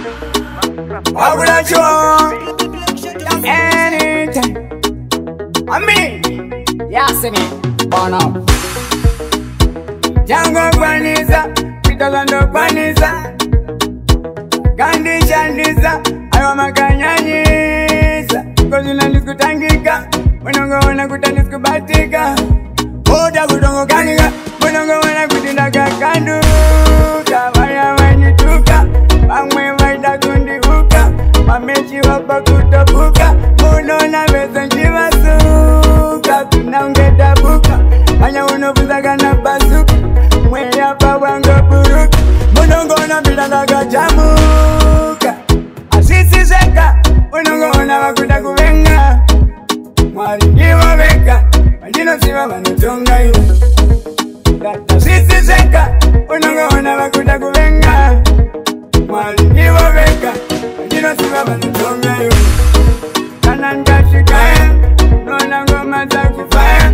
I would have you anytime. I mean, yes, me. Burn up. Jango Kwaniza, Pitagando Kwaniza, Gandhi Shandiza, Ayama Kanyanyiza, Kozuna Niskutangika, Munongo wana kutaniskubatika, Oda Kudongo Kaniga, Munongo wana kutindaga kanduka, Vaya wanituka, Pangwe vaida kundihuka, Mamechi wapa kutabuka, Munona vesa njiva suka, Tunaungeta buka, Anya unofuzaga na bazuka, Mweya pa wango buruka, Munongo na bilandaga jamuka, Asisi zeka, Munongo na wakuta kuvenga, Mwari ndiwa veka, Majino siwa manutonga iwa, Asisi zeka, Munongo na wakuta kuvenga, Mwari ndiwa veka, Majino siwa manutonga iwa, Kananga shikaya, Nona ngoma za kifaya,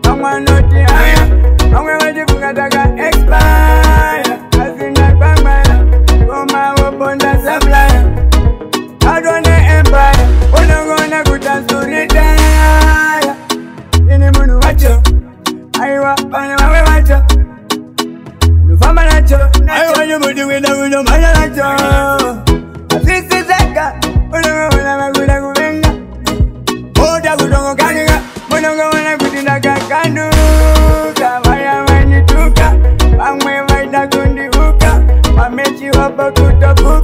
Mangwa noti haya, Mangwe wajifunga daga expire, Azina bambaya, Goma wabonda supplier, Adwane empire, Unongona kutazuritaya, Ini munu wacho, Aiwa pane mawe wacho, Nufamba nacho, Aiwa nyumudu wina wino maya nacho, Asisi zeka, Unongona wakuda kuvenga, Oda kudongo kaniga, Munongo wana kutindaga kanduka, Vaya wanituka, Pangwe vaida kundihuka, Mamechi wapa kutabuka,